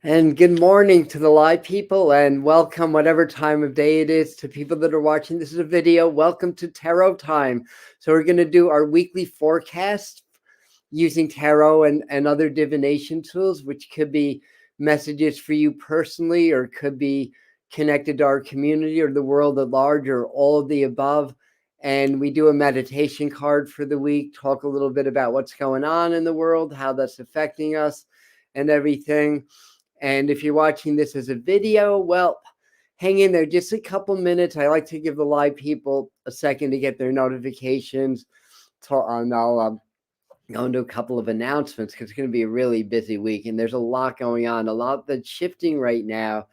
And good morning to the live people, and welcome, whatever time of day it is, to people that are watching. This is a video. Welcome to Tarot Time. So, we're going to do our weekly forecast using tarot and other divination tools, which could be messages for you personally, or could be connected to our community or the world at large, or all of the above. And we do a meditation card for the week, talk a little bit about what's going on in the world, how that's affecting us, and everything. And if you're watching this as a video, well, hang in there just a couple minutes. I like to give the live people a second to get their notifications. And I'll go into a couple of announcements because it's going to be a really busy week. And there's a lot going on, a lot that's shifting right now.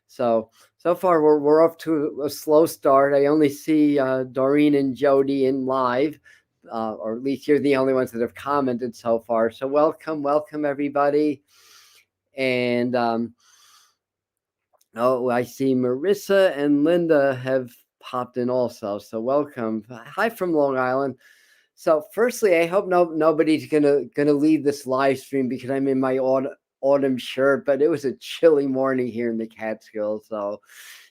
So far, we're off to a slow start. I only see Doreen and Jody in live, or at least you're the only ones that have commented so far. So welcome everybody. And oh, I see Marissa and Linda have popped in also. So welcome. Hi from Long Island. So firstly, I hope nobody's gonna leave this live stream because I'm in my autumn shirt. But it was a chilly morning here in the Catskills, so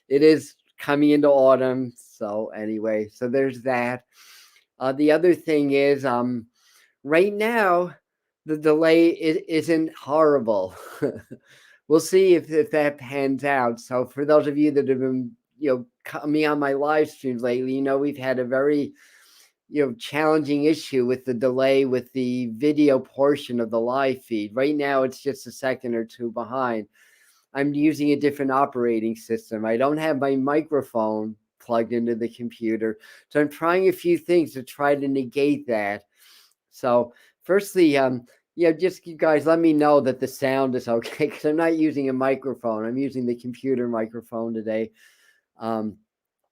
it is coming into autumn. So anyway, so there's that. The other thing is, right now the delay isn't horrible. We'll see if that pans out. So for those of you that have been coming on my live streams lately, we've had a very challenging issue with the delay with the video portion of the live feed. Right now it's just a second or two behind. I'm using a different operating system. I don't have my microphone plugged into the computer, so I'm trying a few things to try to negate that. So firstly, just you guys let me know that the sound is okay, because I'm not using a microphone. I'm using the computer microphone today.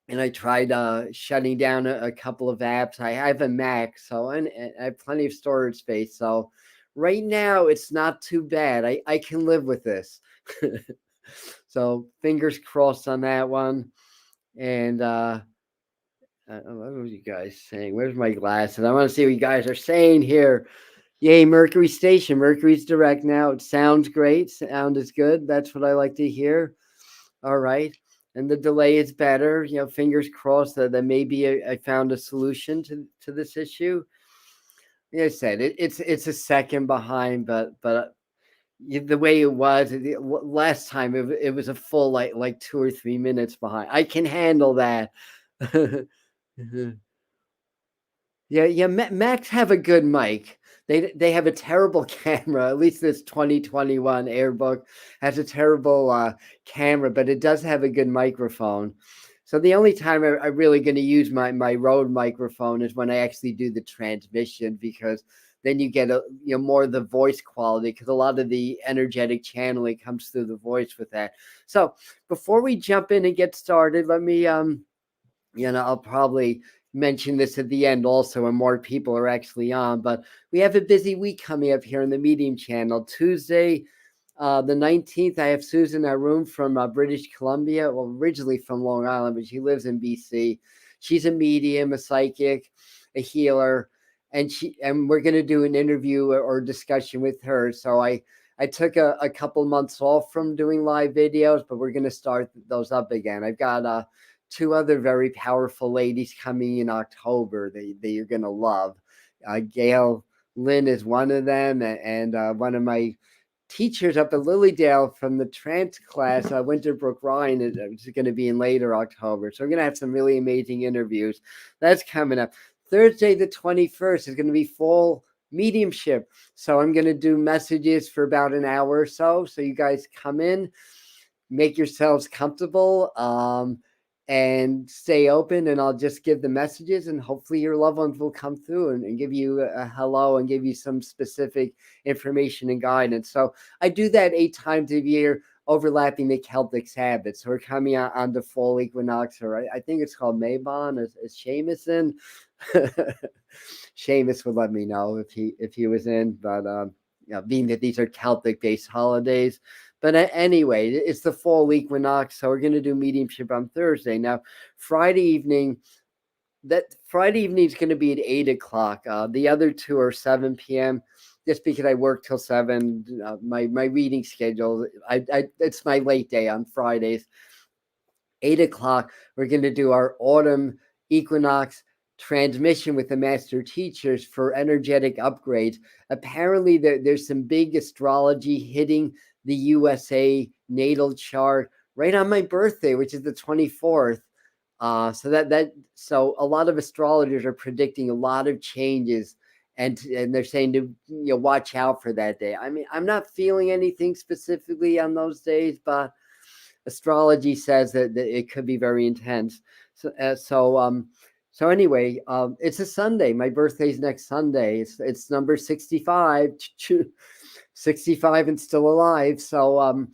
And I tried shutting down a couple of apps. I have a Mac, so and I have plenty of storage space. So right now it's not too bad. I can live with this. So fingers crossed on that one. And what were you guys saying? Where's my glasses? I want to see what you guys are saying here. Yay, Mercury Station. Mercury's direct now. It sounds great. Sound is good. That's what I like to hear. All right. And the delay is better. Fingers crossed that maybe I found a solution to this issue. Like I said, it's a second behind, but the way it was last time, it was a full like 2 or 3 minutes behind. I can handle that. Yeah. Macs have a good mic. They have a terrible camera. At least this 2021 Airbook has a terrible camera, but it does have a good microphone. So the only time I'm really going to use my Rode microphone is when I actually do the transmission, because then you get more of the voice quality, because a lot of the energetic channeling comes through the voice with that. So before we jump in and get started, let me I'll probably mention this at the end also when more people are actually on, but we have a busy week coming up here in the Medium channel. Tuesday, the 19th, I have Susan Arum from British Columbia, well, originally from Long Island, but she lives in BC. She's a medium, a psychic, a healer, and we're going to do an interview or discussion with her. So I took a couple months off from doing live videos, but we're going to start those up again. I've got two other very powerful ladies coming in October that you're going to love. Gail Lynn is one of them, and one of my teachers up at Lilydale from the trance class, Winterbrook Ryan, is going to be in later October. So we're going to have some really amazing interviews. That's coming up. Thursday, the 21st, is going to be fall mediumship. So I'm going to do messages for about an hour or so. So you guys come in, make yourselves comfortable, and stay open, and I'll just give the messages, and hopefully your loved ones will come through and give you a hello and give you some specific information and guidance. So I do that 8 times a year, overlapping the Celtic Sabbath. So we're coming out on the fall equinox, or I think it's called Mabon, as Seamus in. Seamus would let me know if he was in, but being that these are Celtic based holidays. But anyway, it's the fall equinox, so we're going to do mediumship on Thursday. Now, Friday evening is going to be at 8 o'clock. The other two are 7 p.m. just because I work till 7, my reading schedule, it's my late day on Fridays. 8 o'clock, we're going to do our autumn equinox transmission with the master teachers for energetic upgrades. Apparently, there's some big astrology hitting the USA natal chart right on my birthday, which is the 24th. So a lot of astrologers are predicting a lot of changes, and they're saying to watch out for that day. I mean, I'm not feeling anything specifically on those days, but astrology says that it could be very intense. So anyway, it's a Sunday. My birthday's next Sunday. It's number 65, 65 and still alive. So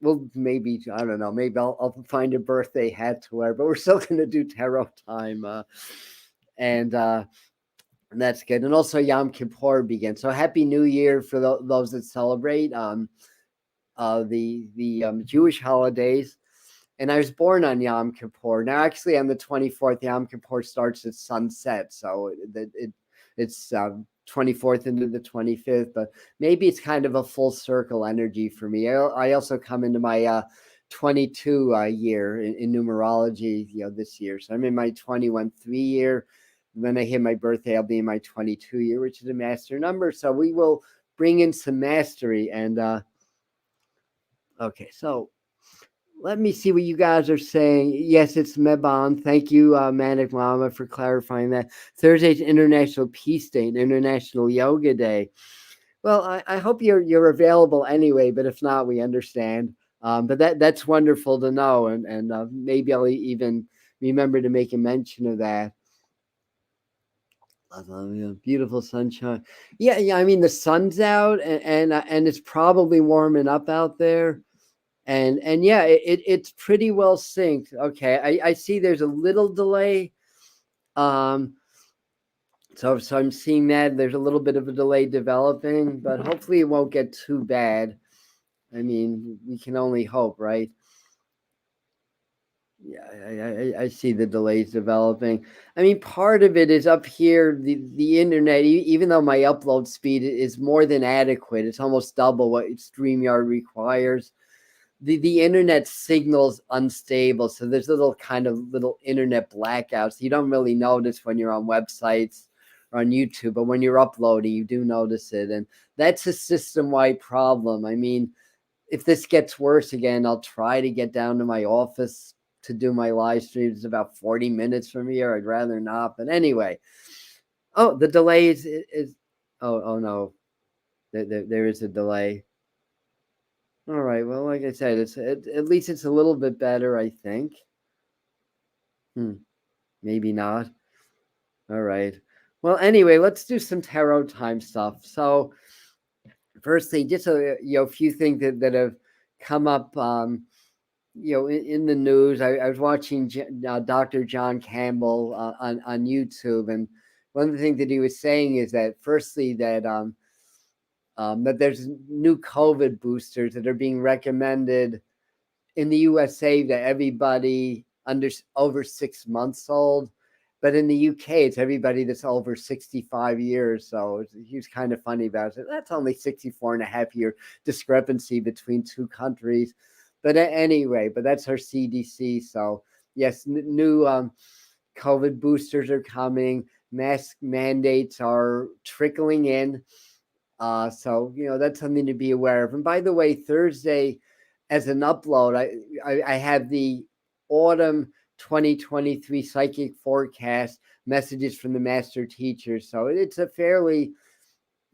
well, maybe, I don't know, maybe I'll find a birthday hat to wear, but we're still going to do tarot time. And that's good. And also Yom Kippur begins. So Happy New Year for those that celebrate the Jewish holidays. And I was born on Yom Kippur. Now, actually, on the 24th, Yom Kippur starts at sunset. So it's 24th into the 25th. But maybe it's kind of a full circle energy for me. I also come into my 22 year in numerology this year. So I'm in my 21-3 year. When I hit my birthday, I'll be in my 22 year, which is a master number. So we will bring in some mastery. And okay, so let me see what you guys are saying. Yes, it's Meban. Thank you, Manic Mama, for clarifying that. Thursday's International Peace Day and International Yoga Day. Well, I hope you're available anyway, but if not, we understand. But that's wonderful to know, and maybe I'll even remember to make a mention of that. Beautiful sunshine. Yeah. I mean, the sun's out, and it's probably warming up out there. And yeah, it's pretty well synced. Okay, I see there's a little delay. So I'm seeing that there's a little bit of a delay developing, but hopefully it won't get too bad. I mean, we can only hope, right? Yeah, I see the delays developing. I mean, part of it is up here, the internet, even though my upload speed is more than adequate, it's almost double what StreamYard requires. The internet signal's unstable, so there's little internet blackouts. You don't really notice when you're on websites or on YouTube, but when you're uploading, you do notice it, and that's a system-wide problem. I mean, if this gets worse again, I'll try to get down to my office to do my live streams. It's about 40 minutes from here. I'd rather not, but anyway. Oh, the delay is oh no, there is a delay. All right. Well, like I said, at least it's a little bit better, I think. Maybe not. All right. Well, anyway, let's do some tarot time stuff. So, firstly, just a few things that have come up, in the news. I was watching Dr. John Campbell on YouTube, and one of the things that he was saying is that, firstly, that that there's new COVID boosters that are being recommended in the USA to everybody over 6 months old. But in the UK, it's everybody that's over 65 years. So he was kind of funny about it. That's only 64.5 year discrepancy between two countries. But anyway, that's our CDC. So yes, new COVID boosters are coming. Mask mandates are trickling in. So that's something to be aware of. And by the way, Thursday, as an upload, I have the autumn 2023 psychic forecast messages from the master teachers. So it's a fairly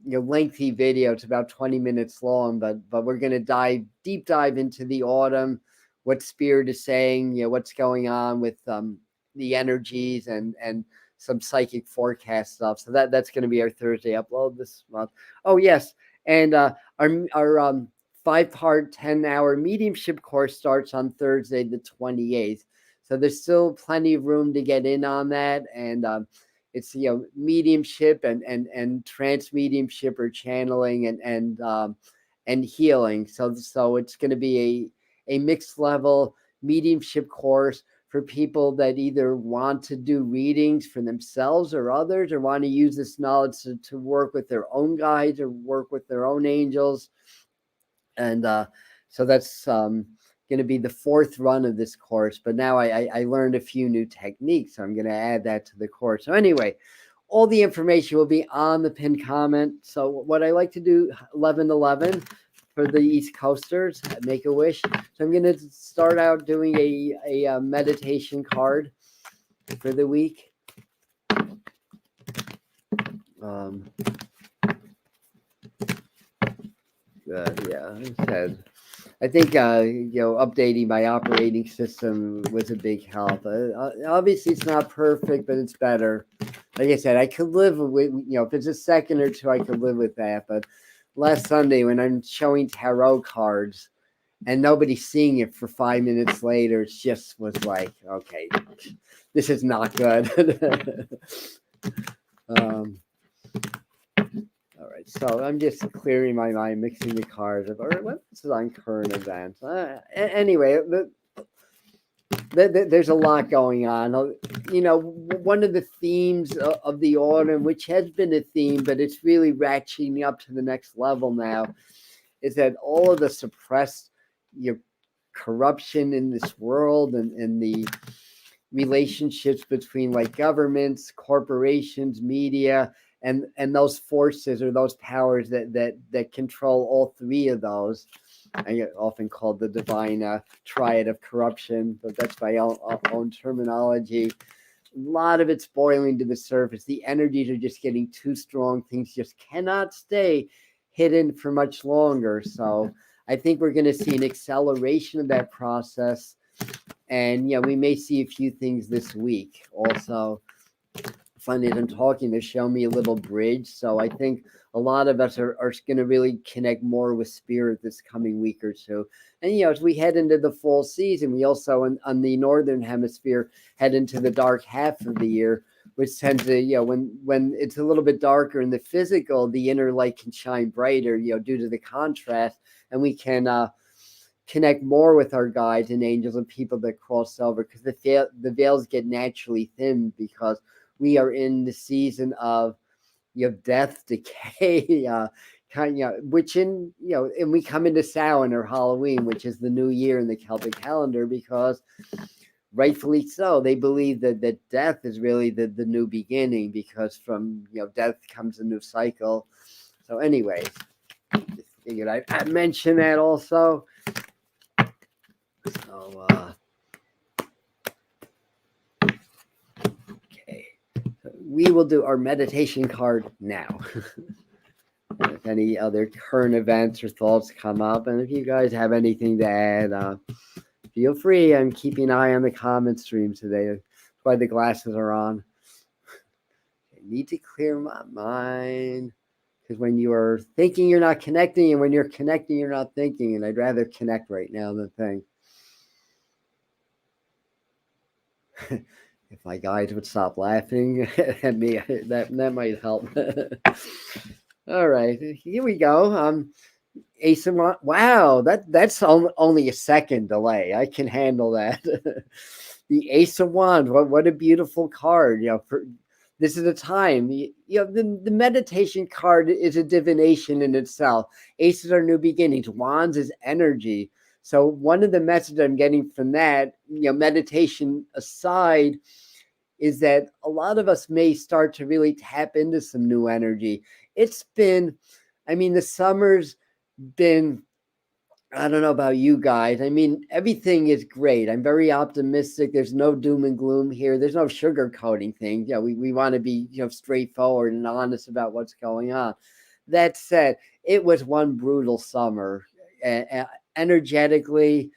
lengthy video. It's about 20 minutes long, but we're going to deep dive into the autumn, what Spirit is saying, what's going on with the energies and some psychic forecast stuff. So that's going to be our Thursday upload this month. Oh yes, and our 5-part 10-hour mediumship course starts on Thursday the 28th. So there's still plenty of room to get in on that, and it's mediumship and trance mediumship or channeling and healing. So it's going to be a mixed level mediumship course for people that either want to do readings for themselves or others, or want to use this knowledge to work with their own guides or work with their own angels. And so that's going to be the fourth run of this course. But now I learned a few new techniques, so I'm going to add that to the course. So anyway, all the information will be on the pinned comment. So what I like to do, 11/11 for the East Coasters, make a wish. So I'm going to start out doing a meditation card for the week. Yeah, I said. I think updating my operating system was a big help. Obviously, it's not perfect, but it's better. Like I said, I could live with, if it's a second or two, I could live with that. But last Sunday, when I'm showing tarot cards and nobody's seeing it for 5 minutes later, it just was like, okay, this is not good. All right, so I'm just clearing my mind, mixing the cards. What's on current events? Anyway, there's a lot going on. One of the themes of the autumn, which has been a theme, but it's really ratcheting up to the next level now, is that all of the suppressed corruption in this world and the relationships between like governments, corporations, media, and those forces or those powers that control all three of those. I get often called the divine triad of corruption, but that's my own terminology. A lot of it's boiling to the surface. The energies are just getting too strong. Things just cannot stay hidden for much longer. So I think we're going to see an acceleration of that process. And we may see a few things this week. Also, funny as I'm talking, they're showing me a little bridge. So I think a lot of us are going to really connect more with spirit this coming week or two. And, as we head into the fall season, we also, on the northern hemisphere, head into the dark half of the year, which tends to, when it's a little bit darker in the physical, the inner light can shine brighter, due to the contrast. And we can connect more with our guides and angels and people that cross over, because the veils get naturally thin, because we are in the season of death, decay, which and we come into Samhain or Halloween, which is the new year in the Celtic calendar, because rightfully so, they believe that death is really the new beginning, because from death comes a new cycle. So anyway, just figured I'd mention that also. So okay, we will do our meditation card now. If any other current events or thoughts come up, and if you guys have anything to add, feel free. I'm keeping an eye on the comment stream today. That's why the glasses are on. I need to clear my mind, because when you are thinking, you're not connecting, and when you're connecting, you're not thinking. And I'd rather connect right now than think. If my guides would stop laughing at me, that might help. All right, here we go. Ace of Wands. Wow, that's only a second delay. I can handle that. The Ace of Wands. What a beautiful card. This is a time. The meditation card is a divination in itself. Aces are new beginnings. Wands is energy. So one of the messages I'm getting from that, meditation aside, is that a lot of us may start to really tap into some new energy. It's been, the summer's been, I don't know about you guys. Everything is great. I'm very optimistic. There's no doom and gloom here. There's no sugarcoating things. We want to be, straightforward and honest about what's going on. That said, it was one brutal summer. Energetically,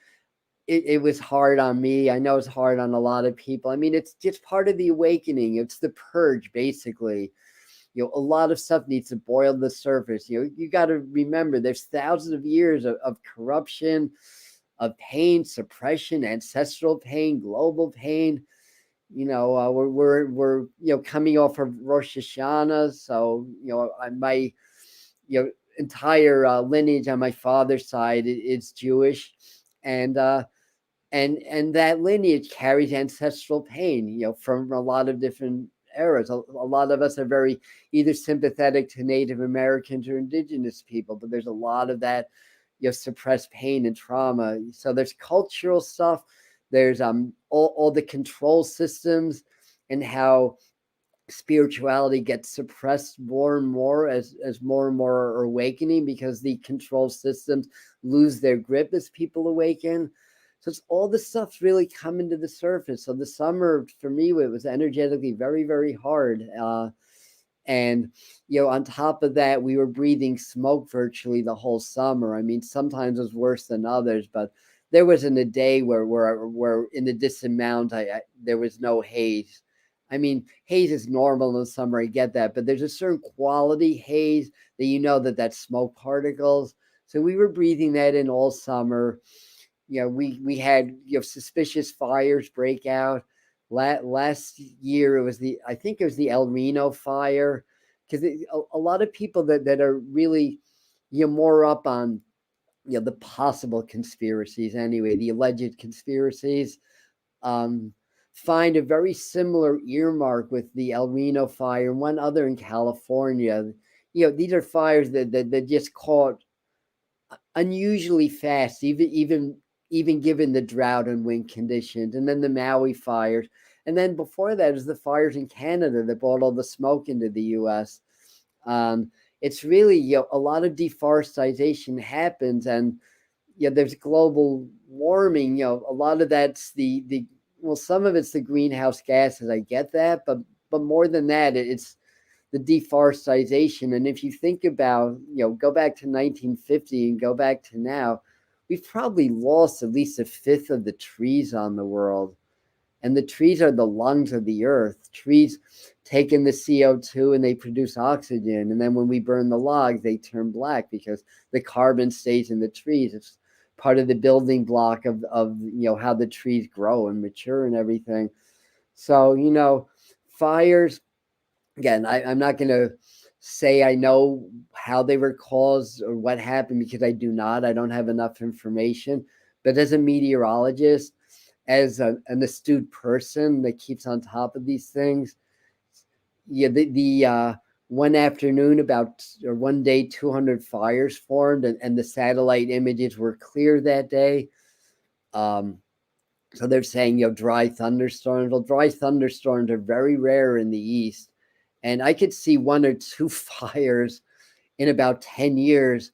it was hard on me. I know it's hard on a lot of people. It's just part of the awakening. It's the purge, basically. A lot of stuff needs to boil to the surface. You got to remember, there's thousands of years of corruption, of pain, suppression, ancestral pain, global pain. We're coming off of Rosh Hashanah, so my entire lineage on my father's side is Jewish, and and that lineage carries ancestral pain, from a lot of different eras. A lot of us are very either sympathetic to Native Americans or indigenous people, but there's a lot of that, suppressed pain and trauma. So there's cultural stuff. There's all the control systems and how spirituality gets suppressed more and more as more and more are awakening, because the control systems lose their grip as people awaken. So it's all this stuff's really coming to the surface. So the summer for me, it was energetically very, very hard. And on top of that, we were breathing smoke virtually the whole summer. I mean, sometimes it was worse than others, but there wasn't a day where in the distant mountains there was no haze. I mean, haze is normal in the summer, I get that, but there's a certain quality haze that that's smoke particles. So we were breathing that in all summer. We had suspicious fires break out. Last year I think it was the El Reno fire, because a lot of people that are really more up on the possible conspiracies, anyway, the alleged conspiracies, um, find a very similar earmark with the El Reno fire and one other in California. These are fires that just caught unusually fast, even given the drought and wind conditions. And then the Maui fires, and then before that is the fires in Canada that brought all the smoke into the U.S. It's really a lot of deforestation happens, and there's global warming. A lot of that's the well, some of it's the greenhouse gases. I get that, but more than that, it's the deforestation. And if you think about, go back to 1950 and go back to now, we've probably lost at least a fifth of the trees on the world. And the trees are the lungs of the earth. Trees take in the CO2 and they produce oxygen. And then when we burn the logs, they turn black because the carbon stays in the trees. It's part of the building block of how the trees grow and mature and everything. So, fires, again, I'm not going to say I know how they were caused or what happened, because I do not. I don't have enough information. But as a meteorologist, as an astute person that keeps on top of these things, the one afternoon one day 200 fires formed, and the satellite images were clear that day. So they're saying, dry thunderstorms. Well, dry thunderstorms are very rare in the East. And I could see one or two fires in about 10 years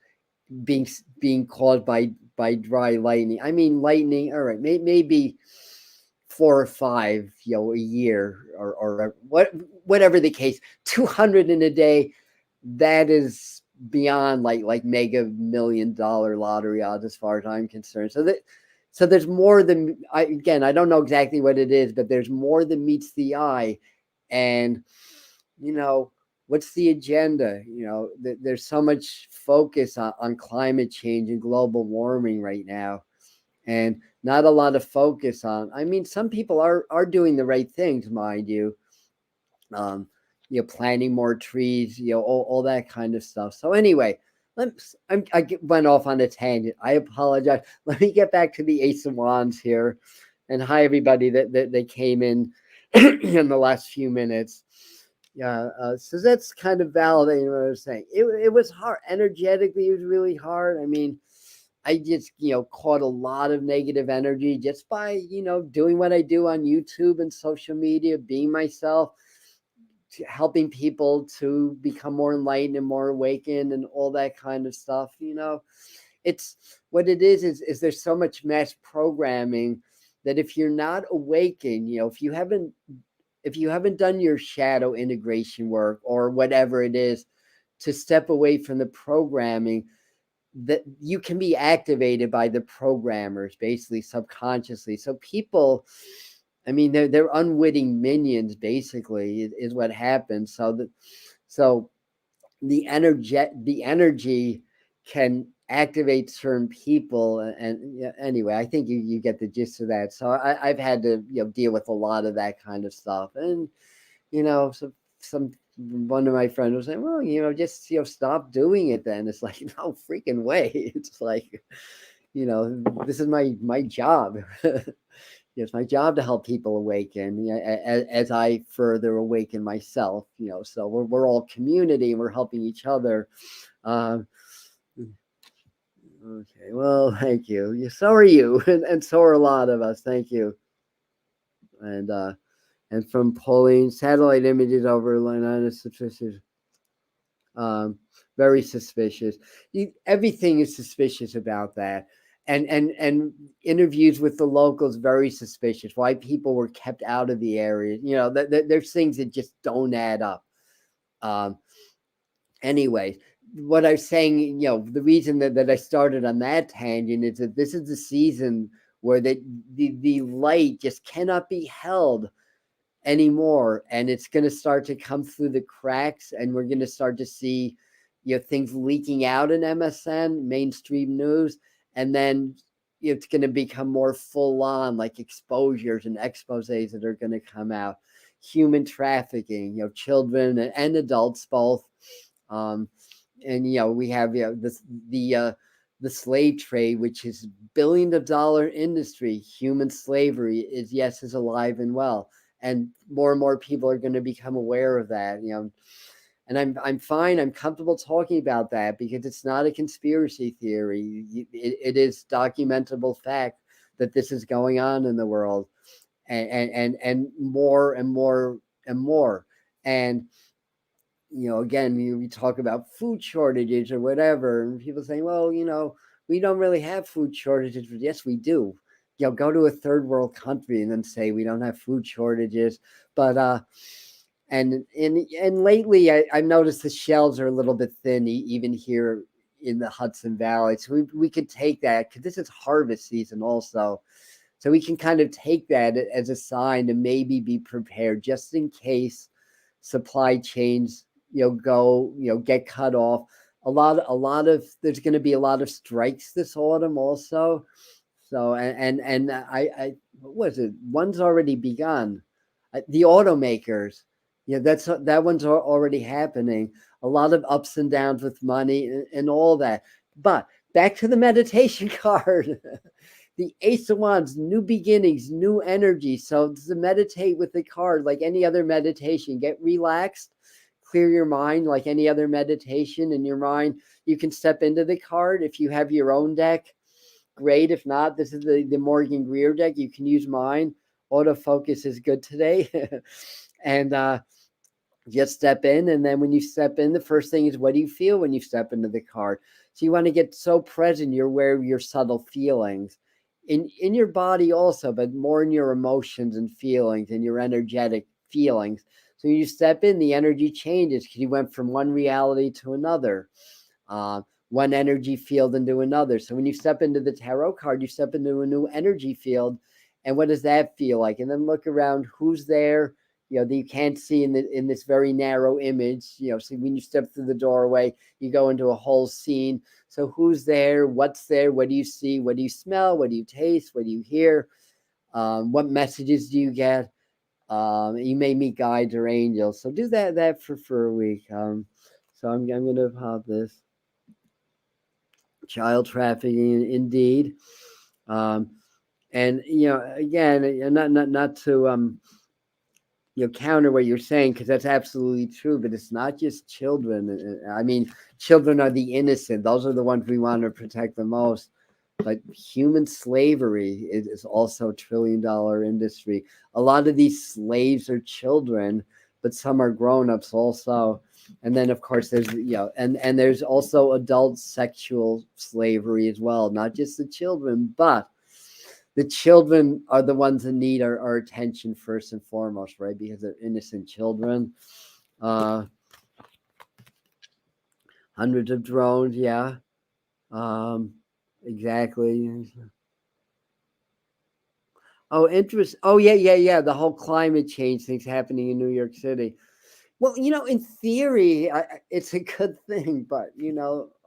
being caused by dry lightning. I mean, lightning, all right, maybe 4 or 5, a year, or whatever the case. 200 in a day, that is beyond like mega $1 million lottery odds as far as I'm concerned. So there's more than, I don't know exactly what it is, but there's more than meets the eye. And what's the agenda? There's so much focus on climate change and global warming right now, and not a lot of focus on, I mean, some people are doing the right things, mind you, planting more trees, all that kind of stuff. So anyway, I went off on a tangent. I apologize. Let me get back to the Ace of Wands here, and hi everybody that came in in the last few minutes. Yeah, so that's kind of validating what I was saying. It was hard energetically. It was really hard. I mean, I just caught a lot of negative energy just by doing what I do on YouTube and social media, being myself, helping people to become more enlightened and more awakened and all that kind of stuff. It's what it is there's so much mass programming that if you're not awakened, if you haven't done your shadow integration work or whatever it is to step away from the programming, that you can be activated by the programmers, basically subconsciously. So people, I mean, they're unwitting minions, basically, is what happens. So the energy can activate certain people, and anyway, I think you get the gist of that. So I've had to deal with a lot of that kind of stuff, and so some one of my friends was saying, well, just stop doing it then. It's like, no freaking way. It's like, This is my job. It's my job to help people awaken, as I further awaken myself. So we're all community and we're helping each other. Um, okay, well, thank you. So are you, and so are a lot of us. Thank you. And from pulling satellite images over Atlantis, suspicious, um, very suspicious. Everything is suspicious about that. And interviews with the locals, very suspicious. Why people were kept out of the area. There's things that just don't add up. Um, anyway, what I was saying, the reason that I started on that tangent is that this is the season where the light just cannot be held anymore, and it's going to start to come through the cracks, and we're going to start to see things leaking out in MSN mainstream news, and then it's going to become more full on, like exposures and exposés that are going to come out. Human trafficking, children and adults both. And we have the slave trade, which is $billion industry. Human slavery is alive and well, and more people are going to become aware of that. And I'm fine. I'm comfortable talking about that because it's not a conspiracy theory. It is documentable fact that this is going on in the world, and more and more and more. And again, we talk about food shortages or whatever, and people saying, well, we don't really have food shortages. But yes, we do. Go to a third world country and then say we don't have food shortages. But and lately I've noticed the shelves are a little bit thin, even here in the Hudson Valley. So we could take that because this is harvest season also. So we can kind of take that as a sign to maybe be prepared just in case supply chains get cut off. There's going to be a lot of strikes this autumn also. So and I what was it? One's already begun. The automakers, that one's already happening. A lot of ups and downs with money and all that. But back to the meditation card. The Ace of Wands, new beginnings, new energy. So to meditate with the card, like any other meditation, get relaxed, clear your mind like any other meditation in your mind. You can step into the card. If you have your own deck, great. If not, this is the Morgan Greer deck. You can use mine. Autofocus is good today. And just step in, and then when you step in, the first thing is, what do you feel when you step into the card? So you want to get so present, you're aware of your subtle feelings in your body also, but more in your emotions and feelings and your energetic feelings. So when you step in, the energy changes because you went from one reality to another, one energy field into another. So when you step into the tarot card, you step into a new energy field. And what does that feel like? And then look around, who's there, that you can't see in this very narrow image. So when you step through the doorway, you go into a whole scene. So who's there? What's there? What do you see? What do you smell? What do you taste? What do you hear? What messages do you get? You may meet guides or angels. So do that for a week. So I'm going to pop this. Child trafficking, indeed. And again, not to counter what you're saying, because that's absolutely true, but it's not just children. I mean, children are the innocent. Those are the ones we want to protect the most. But human slavery is also a $1 trillion industry. A lot of these slaves are children, but some are grown-ups also. And then, of course, there's and there's also adult sexual slavery as well. Not just the children, but the children are the ones that need our attention first and foremost, right? Because they're innocent children. Hundreds of drones, yeah. Exactly. Oh, interest. Oh, yeah. The whole climate change thing's happening in New York City. Well, in theory, it's a good thing, but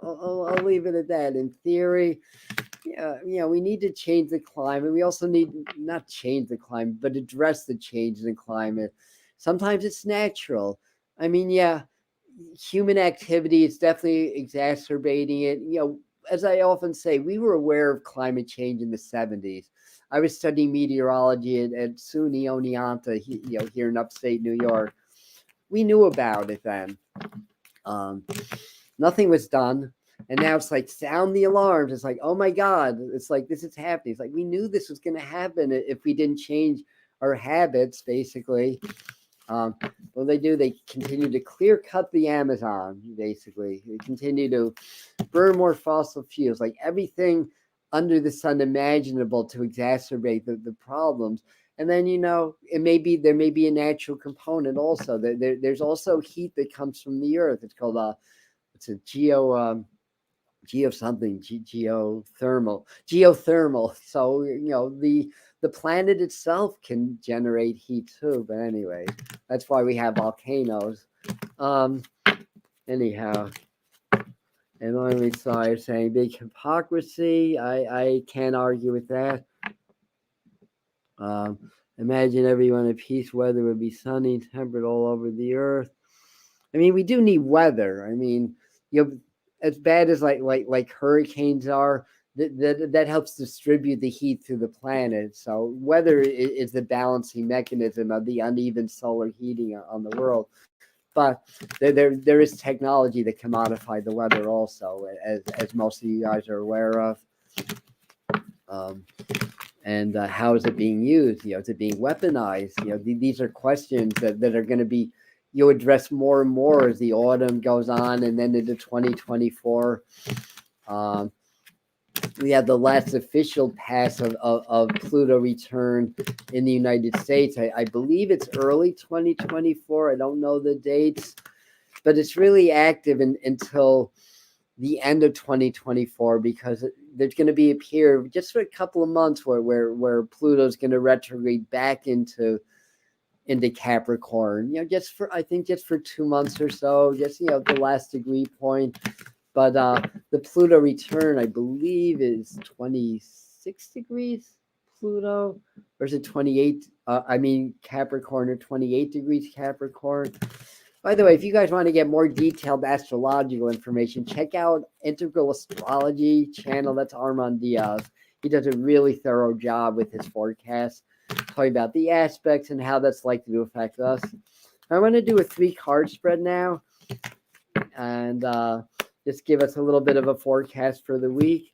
I'll leave it at that. In theory, yeah, we need to change the climate. We also need not change the climate, but address the change in the climate. Sometimes it's natural. I mean, yeah, human activity is definitely exacerbating it. as I often say, we were aware of climate change in the 70s. I was studying meteorology at SUNY Oneonta, here in upstate New York. We knew about it then. Nothing was done. And now it's like, sound the alarms. It's like, oh my God, it's like, this is happening. It's like, we knew this was going to happen if we didn't change our habits, basically. What they do, they continue to clear cut the Amazon, basically. They continue to burn more fossil fuels, like everything under the sun imaginable to exacerbate the problems. And then, there may be a natural component also. There's also heat that comes from the earth. It's called it's a geothermal. So the planet itself can generate heat too. But anyway, that's why we have volcanoes. Anyhow, and only side saying big hypocrisy. I can't argue with that. Imagine everyone at peace. Weather would be sunny, temperate all over the earth. I mean, we do need weather. I mean, as bad as like hurricanes are, that helps distribute the heat through the planet. So weather is the balancing mechanism of the uneven solar heating on the world. But there is technology that can modify the weather also, as most of you guys are aware of. And how is it being used? Is it being weaponized? These are questions that are going to be addressed more and more as the autumn goes on, and then into 2024. We have the last official pass of Pluto return in the United States. I believe it's early 2024. I don't know the dates, but it's really active until the end of 2024, because there's going to be a period just for a couple of months where Pluto's going to retrograde back into Capricorn. Just for 2 months or so, just the last degree point. But the Pluto return, I believe, is 26 degrees Pluto, or is it 28? Capricorn, or 28 degrees Capricorn. By the way, if you guys want to get more detailed astrological information, check out Integral Astrology channel. That's Armand Diaz. He does a really thorough job with his forecast, talking about the aspects and how that's likely to affect us. I'm going to do a 3-card spread now, and just give us a little bit of a forecast for the week.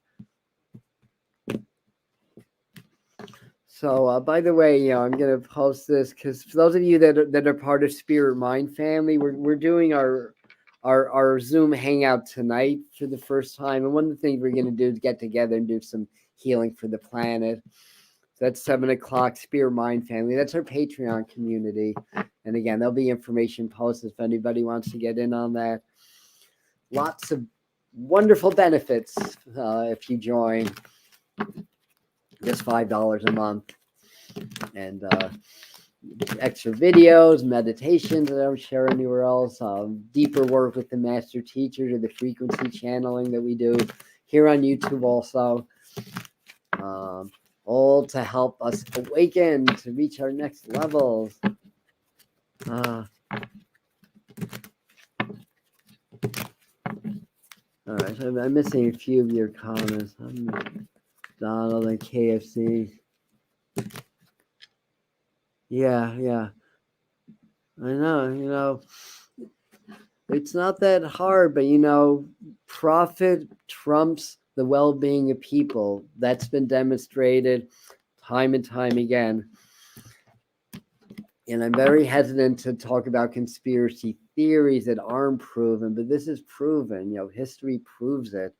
So, by the way, I'm going to post this because for those of you that are part of Spirit Mind Family, we're doing our Zoom hangout tonight for the first time. And one of the things we're going to do is get together and do some healing for the planet. So that's 7 o'clock, Spirit Mind Family. That's our Patreon community. And again, there'll be information posted if anybody wants to get in on that. Lots of wonderful benefits if you join. Just $5 a month, and extra videos, meditations that I'm sharing anywhere else, deeper work with the master teachers, or the frequency channeling that we do here on YouTube also, all to help us awaken to reach our next levels. All right, so I'm missing a few of your comments. Donald and KFC. Yeah. I know, it's not that hard, but profit trumps the well-being of people. That's been demonstrated time and time again. And I'm very hesitant to talk about conspiracy theories that aren't proven, but this is proven. History proves it.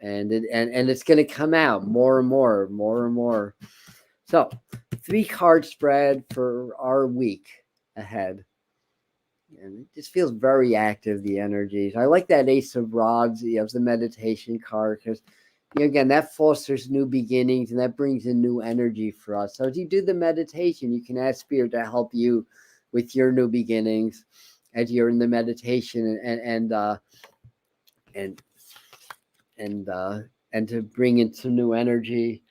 And it's going to come out more and more. So, 3-card spread for our week ahead. And it just feels very active, the energies. I like that Ace of Rods, the meditation card, because, again, that fosters new beginnings, and that brings in new energy for us. So as you do the meditation, you can ask Spirit to help you with your new beginnings as you're in the meditation, and to bring in some new energy.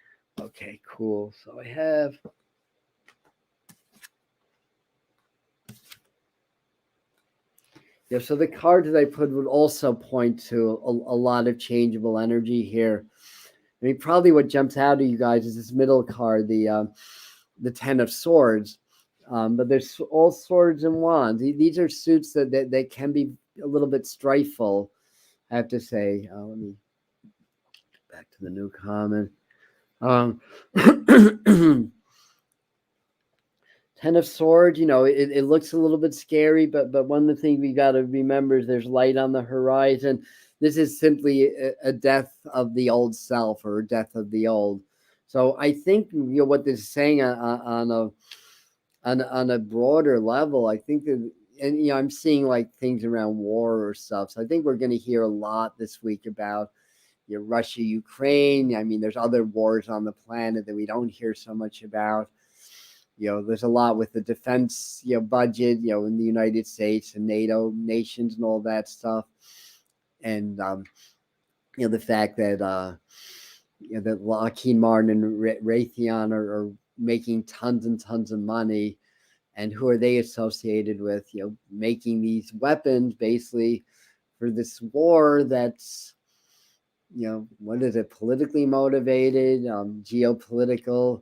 Okay, cool. So I have Yeah, so the card that I put would also point to a lot of changeable energy here. I mean, probably what jumps out at you guys is this middle card, the Ten of Swords. But there's all swords and wands. These are suits that can be a little bit strifeful, I have to say. Let me get back to the new comment. Um, Ten of Swords, it looks a little bit scary, but one of the things we got to remember is there's light on the horizon. This is simply a death of the old self, or a death of the old. So I think what this is saying on a broader level, I think that, and I'm seeing like things around war or stuff. So I think we're going to hear a lot this week about Russia, Ukraine. I mean, there's other wars on the planet that we don't hear so much about. There's a lot with the defense, budget, in the United States and NATO nations and all that stuff. And, the fact that, that Lockheed Martin and Raytheon are making tons and tons of money. And who are they associated with? Making these weapons basically for this war that's, what is it, politically motivated, geopolitical.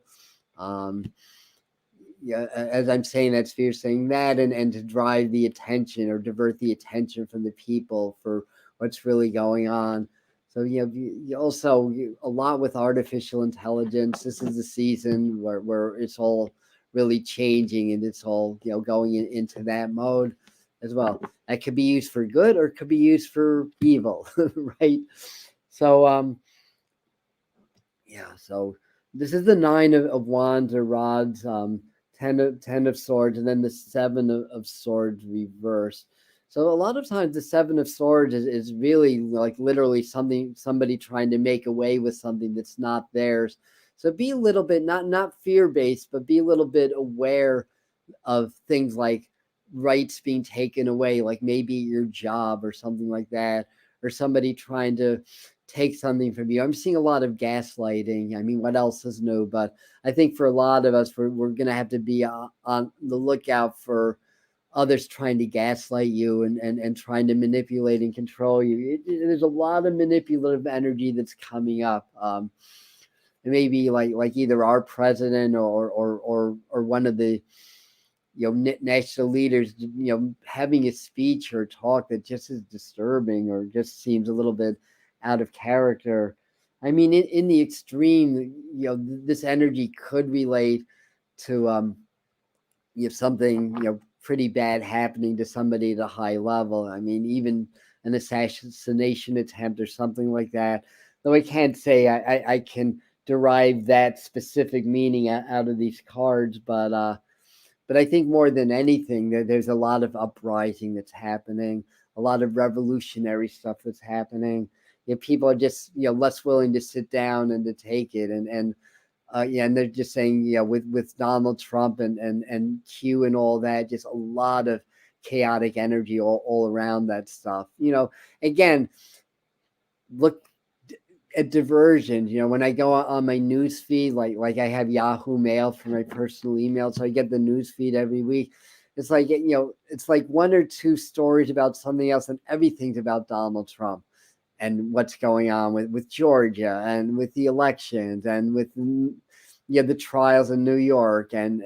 As I'm saying that, Sphere saying that, and to drive the attention or divert the attention from the people for what's really going on. So you also a lot with artificial intelligence. This is the season where it's all really changing, and it's all going into that mode as well. That could be used for good or it could be used for evil, right? So so this is the Nine of Wands or Rods. Ten of Swords, and then the Seven of Swords reversed. So a lot of times the Seven of Swords is really like literally somebody trying to make away with something that's not theirs. So be a little bit not fear-based, but be a little bit aware of things like rights being taken away, like maybe your job or something like that, or somebody trying to take something from you. I'm seeing a lot of gaslighting. I mean, what else is new? But I think for a lot of us, we're going to have to be on the lookout for others trying to gaslight you and trying to manipulate and control you. There's a lot of manipulative energy that's coming up. Maybe like either our president or one of the national leaders, having a speech or talk that just is disturbing or just seems a little bit out of character. I mean, in the extreme, this energy could relate to something pretty bad happening to somebody at a high level. I mean, even an assassination attempt or something like that. Though I can't say I can derive that specific meaning out of these cards, but I think more than anything, there's a lot of uprising that's happening, a lot of revolutionary stuff that's happening. People are just less willing to sit down and to take it, and they're just saying with Donald Trump and Q and all that, just a lot of chaotic energy all around that stuff. Again, look at diversions. When I go on my news feed, like I have Yahoo Mail for my personal email, so I get the news feed every week. It's like it's like one or two stories about something else, and everything's about Donald Trump and what's going on with Georgia and with the elections and with the trials in New York and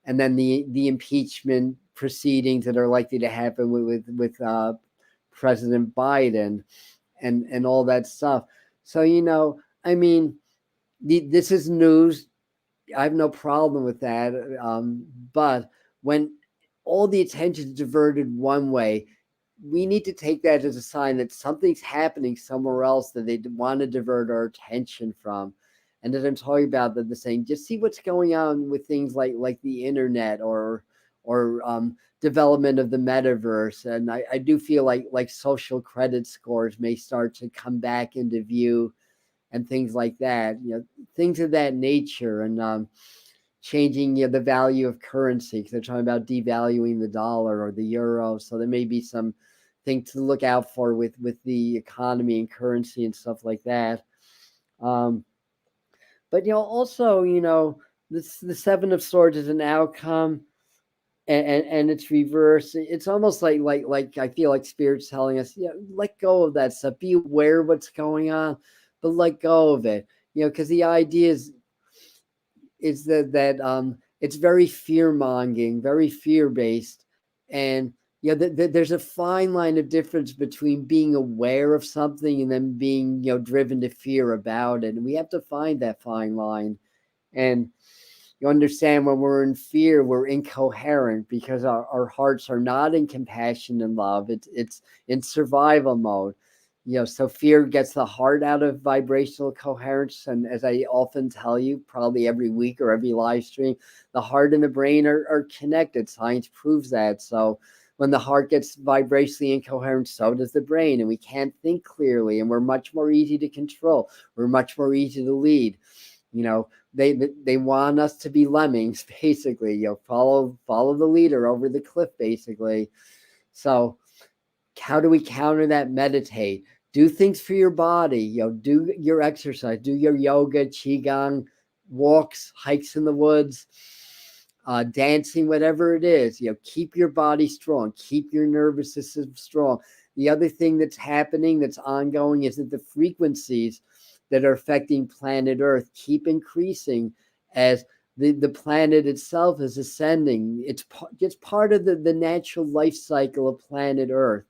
then the impeachment proceedings that are likely to happen with President Biden and all that stuff. So I mean, this is news. I have no problem with that. But when all the attention is diverted one way, we need to take that as a sign that something's happening somewhere else that they want to divert our attention from. And as I'm talking about, the saying, just see what's going on with things like the internet or development of the metaverse. And I do feel like social credit scores may start to come back into view and things like that. Things of that nature, and changing the value of currency, because they're talking about devaluing the dollar or the euro. So there may be some thing to look out for with the economy and currency and stuff like that. But also, the Seven of Swords is an outcome. and it's reverse. It's almost like I feel like spirit's telling us, let go of that stuff. Be aware of what's going on, but let go of it. Because the idea is that it's very fear mongering, very fear based, and there's a fine line of difference between being aware of something and then being driven to fear about it, and we have to find that fine line. And you understand, when we're in fear, we're incoherent because our hearts are not in compassion and love. It's in survival mode. So fear gets the heart out of vibrational coherence. And as I often tell you, probably every week or every live stream, the heart and the brain are connected. Science proves that. So when the heart gets vibrationally incoherent, so does the brain, and we can't think clearly, and we're much more easy to control. We're much more easy to lead. They want us to be lemmings, basically. Follow the leader over the cliff, basically. So how do we counter that? Meditate. Do things for your body. Do your exercise. Do your yoga, qigong, walks, hikes in the woods, dancing, whatever it is. Keep your body strong. Keep your nervous system strong. The other thing that's happening, that's ongoing, is that the frequencies that are affecting planet Earth keep increasing as the planet itself is ascending. It's part of the natural life cycle of planet Earth.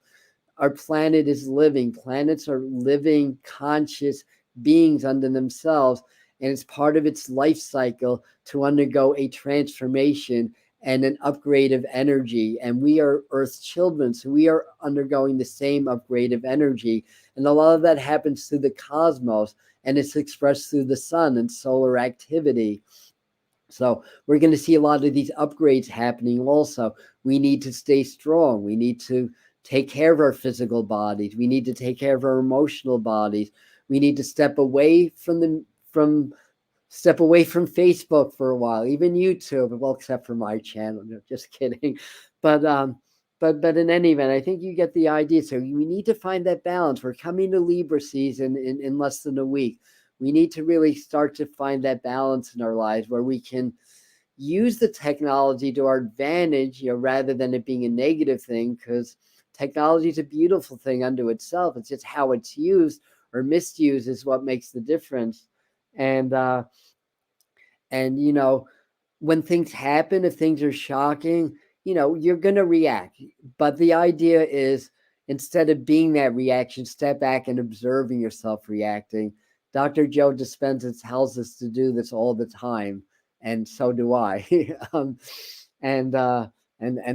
Our planet is living. Planets are living, conscious beings unto themselves, and it's part of its life cycle to undergo a transformation and an upgrade of energy. And we are Earth's children, so we are undergoing the same upgrade of energy. And a lot of that happens through the cosmos, and it's expressed through the sun and solar activity. So we're going to see a lot of these upgrades happening also. We need to stay strong. We need to take care of our physical bodies. We need to take care of our emotional bodies. We need to step away from Facebook for a while, even YouTube. Well, except for my channel. No, just kidding. But in any event, I think you get the idea. So we need to find that balance. We're coming to Libra season in less than a week. We need to really start to find that balance in our lives where we can use the technology to our advantage, rather than it being a negative thing, because technology is a beautiful thing unto itself. It's just how it's used or misused is what makes the difference. And when things happen, if things are shocking, you're going to react. But the idea is, instead of being that reaction, step back and observing yourself reacting. Dr. Joe Dispenza tells us to do this all the time, and so do I. And a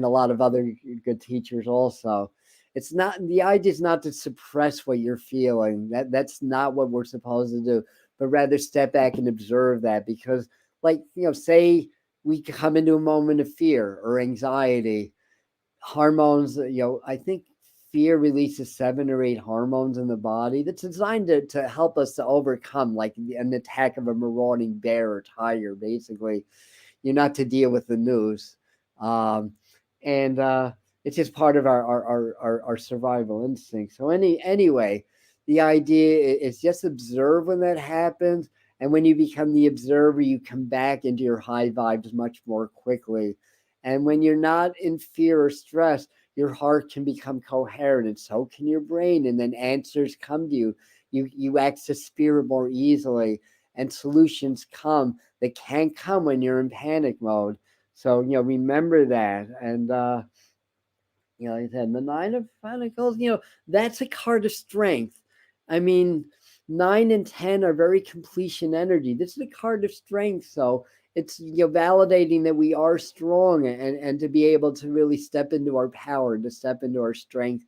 lot of other good teachers also. It's not, the idea is not to suppress what you're feeling. That's not what we're supposed to do, but rather step back and observe that. Because, say we come into a moment of fear or anxiety, hormones, I think fear releases 7 or 8 hormones in the body that's designed to help us to overcome, like an attack of a marauding bear or tiger, basically. You're not to deal with the news. And it's just part of our survival instinct. So anyway, the idea is just observe when that happens. And when you become the observer, you come back into your high vibes much more quickly. And when you're not in fear or stress, your heart can become coherent, and so can your brain. And then answers come to you. You access spirit more easily, and solutions come that can't come when you're in panic mode. So, remember that. And, like I said, the 9 of Pentacles, that's a card of strength. I mean, 9 and 10 are very completion energy. This is a card of strength. So it's, validating that we are strong, and to be able to really step into our power, to step into our strength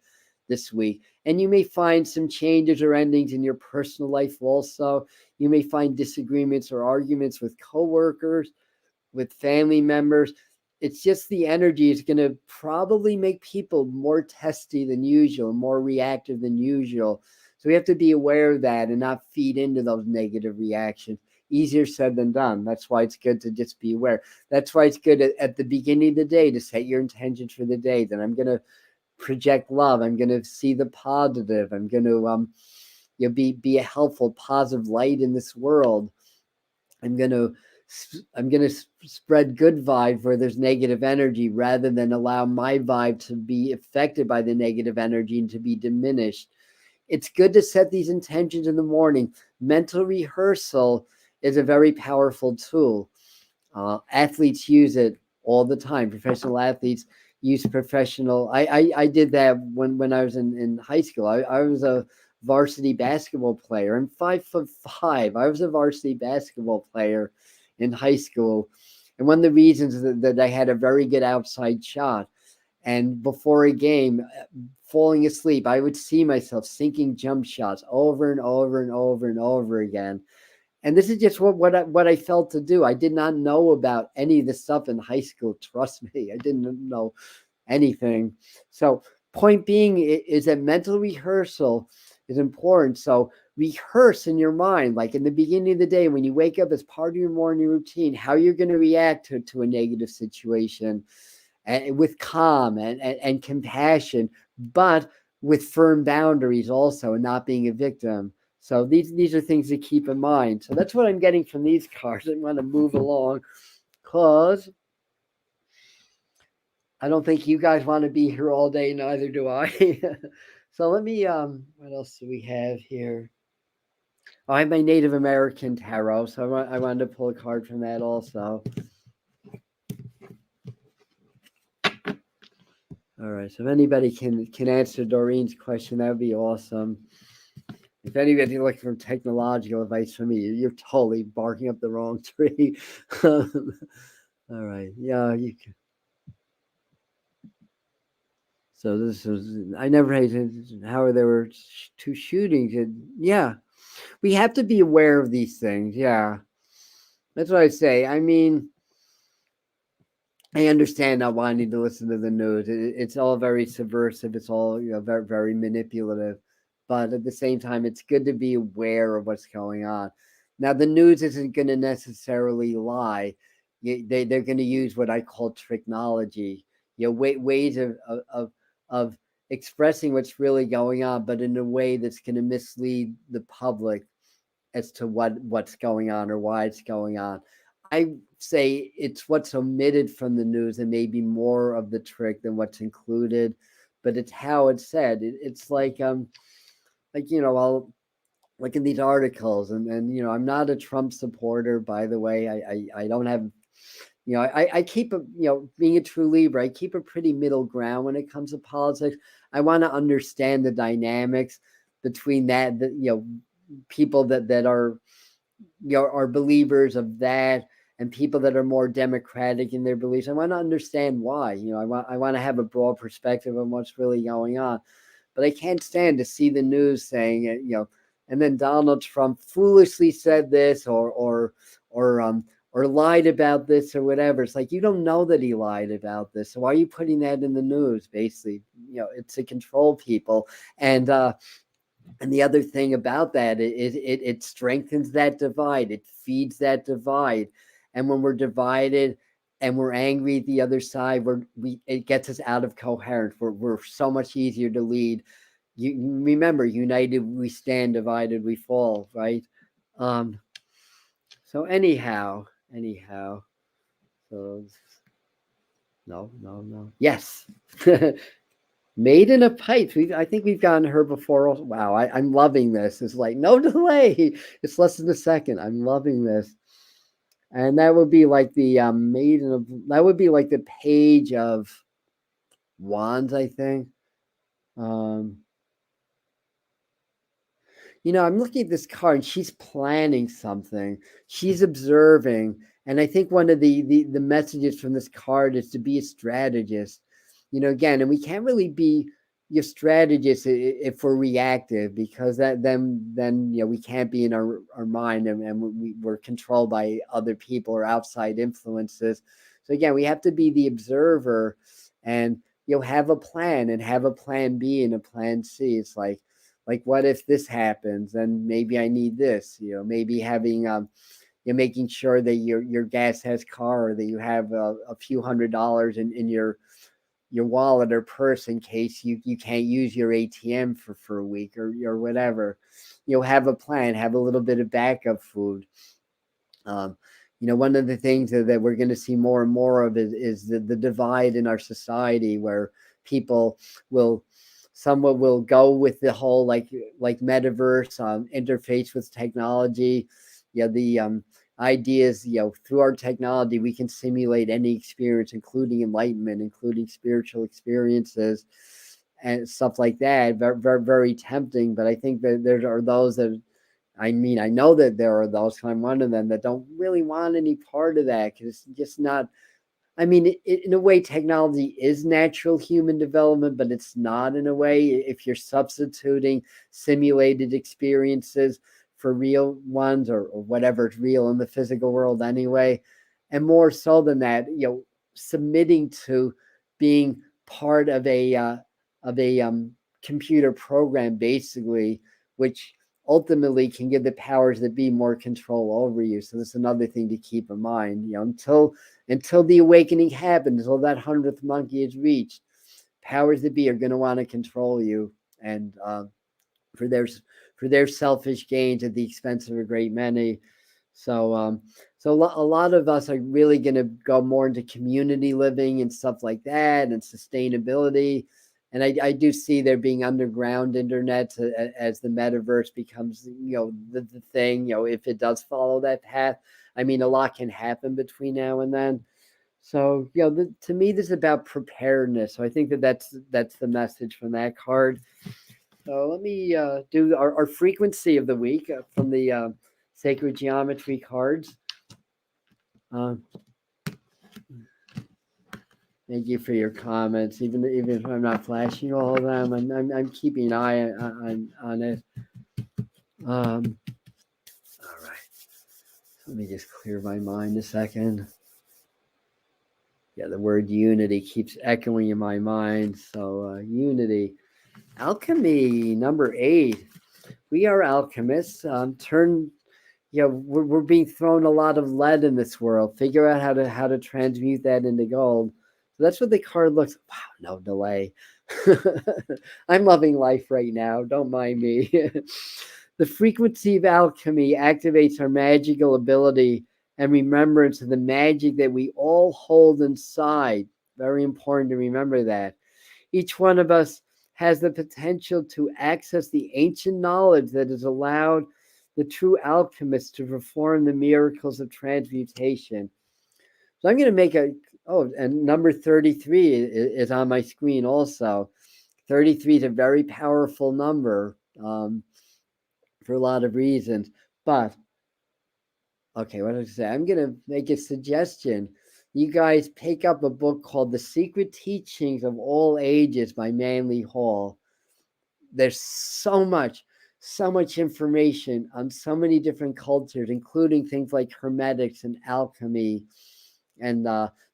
this week. And you may find some changes or endings in your personal life also. You may find disagreements or arguments with coworkers, with family members. It's just the energy is going to probably make people more testy than usual, more reactive than usual. So we have to be aware of that and not feed into those negative reactions. Easier said than done. That's why it's good to just be aware. That's why it's good at the beginning of the day to set your intentions for the day. That I'm going to project love. I'm going to see the positive. I'm going to be a helpful, positive light in this world. I'm going to I'm going to spread good vibes where there's negative energy rather than allow my vibe to be affected by the negative energy and to be diminished. It's good to set these intentions in the morning. Mental rehearsal is a very powerful tool. Athletes use it all the time. Professional athletes use professional. I did that when I was in high school. I was a varsity basketball player. I'm 5'5". I was a varsity basketball player in high school. And one of the reasons that I had a very good outside shot. And before a game, falling asleep, I would see myself sinking jump shots over and over and over and over again. And this is just what I felt to do. I did not know about any of this stuff in high school. Trust me, I didn't know anything. So, point being is that mental rehearsal is important. So, rehearse in your mind, like in the beginning of the day when you wake up as part of your morning routine, how you're going to react to a negative situation, and with calm and compassion, but with firm boundaries also, and not being a victim. So these are things to keep in mind. So that's what I'm getting from these cards. I want to move along because I don't think you guys want to be here all day. Neither do I. So let me. What else do we have here? Oh, I have my Native American tarot, so I wanted to pull a card from that also. All right. So if anybody can answer Doreen's question, that would be awesome. If anybody's looking for technological advice from me, you're totally barking up the wrong tree. All right. Yeah, you can. So this was, I never hated how there were two shootings. And yeah, we have to be aware of these things. Yeah. That's what I say. I mean, I understand not wanting to listen to the news. It's all very subversive. It's all, very, very manipulative. But at the same time, it's good to be aware of what's going on. Now, the news isn't going to necessarily lie. They're going to use what I call technology. Ways of expressing what's really going on, but in a way that's going to mislead the public as to what's going on or why it's going on. I say it's what's omitted from the news and maybe more of the trick than what's included, but it's how it's said. It's like I'll like in these articles, and I'm not a Trump supporter, by the way. I don't have, I keep being a true Libra, I keep a pretty middle ground when it comes to politics. I want to understand the dynamics between people that are are believers of that, and people that are more democratic in their beliefs. I want to understand why. I want to have a broad perspective on what's really going on. But I can't stand to see the news saying it, and then Donald Trump foolishly said this or lied about this or whatever. It's like, you don't know that he lied about this. So why are you putting that in the news? Basically, it's to control people. And the other thing about that is it strengthens that divide. It feeds that divide. And when we're divided and we're angry at the other side, it gets us out of coherence. We're so much easier to lead. You remember, united we stand, divided we fall, right? So anyhow. So no. Yes. Maiden of Pipes. I think we've gotten her before. Wow, I'm loving this. It's like no delay. It's less than a second. I'm loving this. And that would be like the Maiden of. That would be like the Page of Wands, I think. Um, I'm looking at this card, and she's planning something. She's observing, and I think one of the messages from this card is to be a strategist. Again, and we can't really be your strategist if we're reactive, because then we can't be in our mind, and we're controlled by other people or outside influences. So again, we have to be the observer, and have a plan, and have a plan B and a plan C. It's like what if this happens, then maybe I need this. Maybe having you're making sure that your gas has car, or that you have a few $100s in your wallet or purse in case you can't use your ATM for a week or whatever. Have a plan, have a little bit of backup food. one of the things that we're going to see more and more of is the divide in our society, where people will somewhat will go with the whole like metaverse, interface with technology. The ideas, through our technology we can simulate any experience, including enlightenment, including spiritual experiences and stuff like that. Very, very, very tempting. But I think that there are those that, I mean, I know that there are those, I'm one of them, that don't really want any part of that, because it's just not. I mean, in a way, technology is natural human development, but it's not in a way if you're substituting simulated experiences for real ones, or whatever is real in the physical world anyway. And more so than that, submitting to being part of a computer program, basically, which ultimately can give the powers that be more control over you. So that's another thing to keep in mind. Until the awakening happens, until that 100th monkey is reached, powers that be are going to want to control you, and for their selfish gains at the expense of a great many. So a lot of us are really going to go more into community living and stuff like that, and sustainability. And I do see there being underground internet as the metaverse becomes, the thing, if it does follow that path. I mean, a lot can happen between now and then. So, to me, this is about preparedness. So I think that's the message from that card. So let me do our frequency of the week from the sacred geometry cards. Uh, Thank you for your comments. Even if I'm not flashing all of them, I'm keeping an eye on it. All right. Let me just clear my mind a second. Yeah, the word unity keeps echoing in my mind. So unity, alchemy, number 8. We are alchemists. We're being thrown a lot of lead in this world. Figure out how to transmute that into gold. So that's what the card looks. Wow, no delay. I'm loving life right now. Don't mind me. The frequency of alchemy activates our magical ability and remembrance of the magic that we all hold inside. Very important to remember that. Each one of us has the potential to access the ancient knowledge that has allowed the true alchemists to perform the miracles of transmutation. So I'm going to make and number 33 is on my screen also. 33 is a very powerful number for a lot of reasons. But, okay, what did I say? I'm going to make a suggestion. You guys pick up a book called The Secret Teachings of All Ages by Manly Hall. There's so much information on so many different cultures, including things like hermetics and alchemy and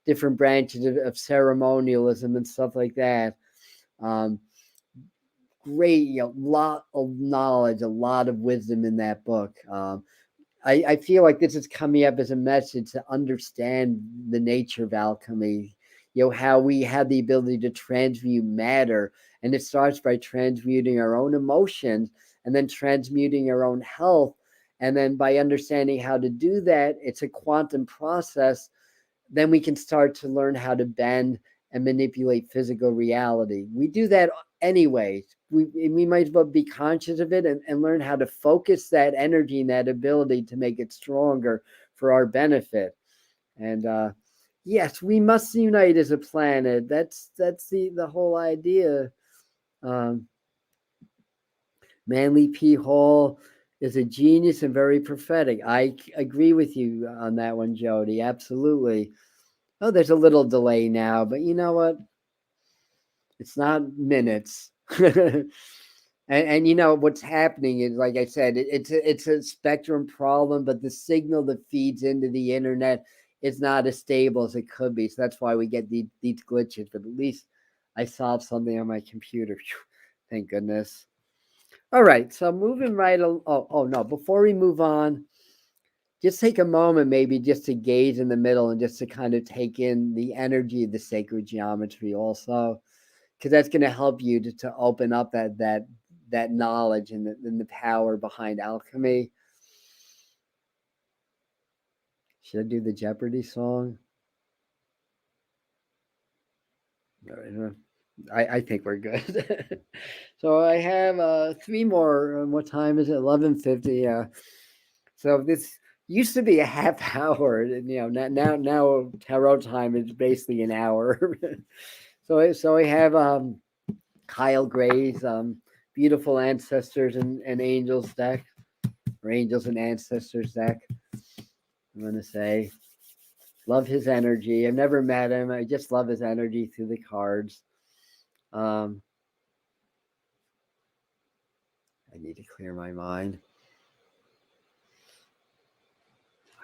different branches of ceremonialism and stuff like that. Great, lot of knowledge, a lot of wisdom in that book. I feel like this is coming up as a message to understand the nature of alchemy, how we have the ability to transmute matter. And it starts by transmuting our own emotions and then transmuting our own health. And then by understanding how to do that, it's a quantum process. Then we can start to learn how to bend and manipulate physical reality. We do that anyway. We might as well be conscious of it and learn how to focus that energy and that ability to make it stronger for our benefit. And yes, we must unite as a planet. That's the whole idea. Manly P. Hall is a genius and very prophetic. I agree with you on that one, Jody. Absolutely. Oh, there's a little delay now, but you know what? It's not minutes. And what's happening is, like I said, it's a spectrum problem, but the signal that feeds into the internet is not as stable as it could be. So that's why we get these glitches. But at least I solved something on my computer. Thank goodness. All right, so moving right along. Oh no! Before we move on, just take a moment, maybe just to gaze in the middle and just to kind of take in the energy of the sacred geometry, also, because that's going to help you to open up that knowledge and the power behind alchemy. Should I do the Jeopardy song? All right, I think we're good. So I have three more. What time is it? 11:50. So this used to be a half hour. Now tarot time is basically an hour. So I have Kyle Gray's beautiful ancestors and angels deck, or angels and ancestors deck. I'm gonna say love his energy. I've never met him. I just love his energy through the cards. Um, I need to clear my mind.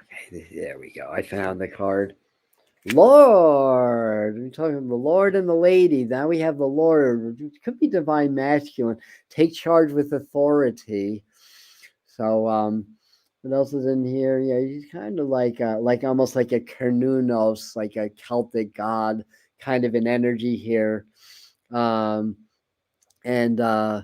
Okay, there we go. I found the card. Lord. We're talking about the Lord and the lady. Now we have the Lord. It could be divine masculine. Take charge with authority. So what else is in here? Yeah, he's kind of like almost like a Cernunnos, like a Celtic god kind of an energy here. And so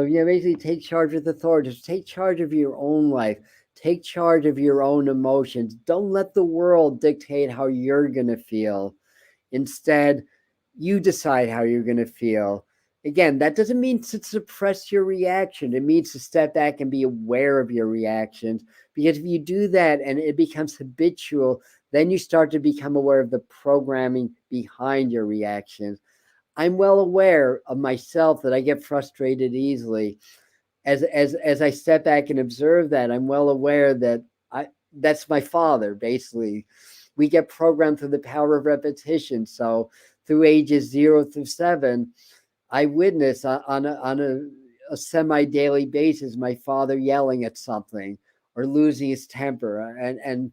yeah, basically take charge with authority. Just take charge of your own life. Take charge of your own emotions. Don't let the world dictate how you're gonna feel. Instead, you decide how you're gonna feel. Again, that doesn't mean to suppress your reaction. It means to step back and be aware of your reactions. Because if you do that and it becomes habitual, then you start to become aware of the programming behind your reactions. I'm well aware of myself that I get frustrated easily. As I step back and observe that, I'm well aware that that's my father. Basically, we get programmed through the power of repetition. So through ages 0 through 7, I witness on a semi daily basis my father yelling at something or losing his temper. And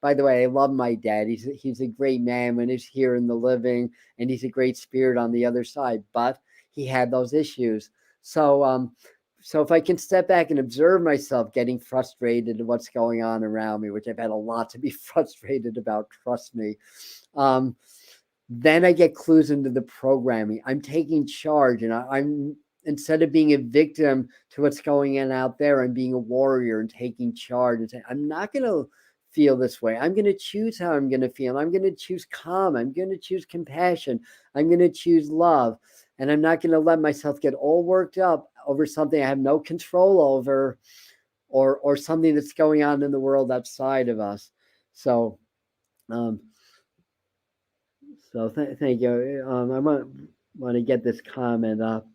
by the way, I love my dad. He's a great man when he's here in the living, and he's a great spirit on the other side. But he had those issues. So if I can step back and observe myself getting frustrated at what's going on around me, which I've had a lot to be frustrated about, trust me, then I get clues into the programming. I'm taking charge, and I'm instead of being a victim to what's going on out there, I'm being a warrior and taking charge and saying, I'm not going to feel this way. I'm going to choose how I'm going to feel. I'm going to choose calm. I'm going to choose compassion. I'm going to choose love. And I'm not going to let myself get all worked up over something I have no control over, or something that's going on in the world outside of us. So, um, thank you. I want to get this comment up.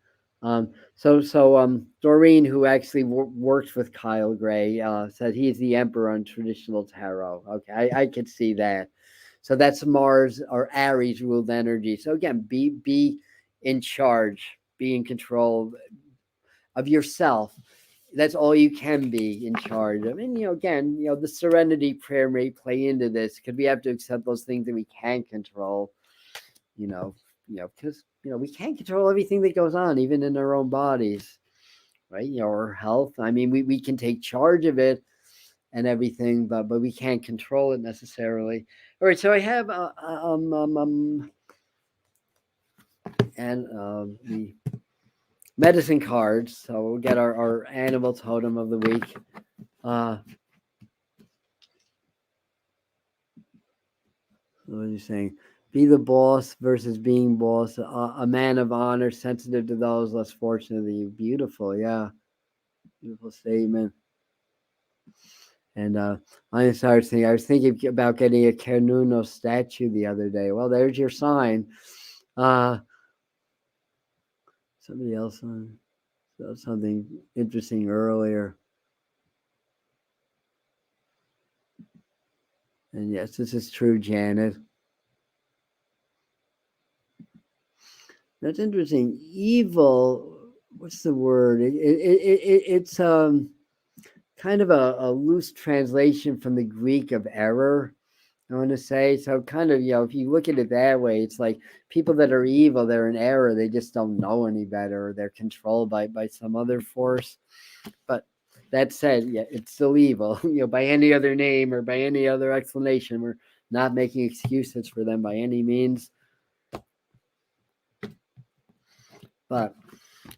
Doreen, who actually works with Kyle Gray, said he's the emperor on traditional tarot. Okay, I could see that. So that's Mars or Aries ruled energy. So again, be in charge, be in control of yourself. That's all you can be in charge of. And again, the serenity prayer may play into this because we have to accept those things that we can't control. Because we can't control everything that goes on, even in our own bodies, right? Our health. I mean, we can take charge of it and everything, but we can't control it necessarily. All right, so I have the medicine cards. So we'll get our animal totem of the week. What are you saying? Be the boss versus being boss. A man of honor, sensitive to those less fortunate than you. Beautiful, yeah. Beautiful statement. And I was thinking about getting a Cernuno statue the other day. Well, there's your sign. Somebody else said something interesting earlier. And yes, this is true, Janet. That's interesting. Evil. What's the word? It's kind of a loose translation from the Greek of error. I want to say so. Kind of, if you look at it that way, it's like people that are evil, they're in error. They just don't know any better. Or they're controlled by some other force. But that said, yeah, it's still evil. By any other name or by any other explanation, we're not making excuses for them by any means. But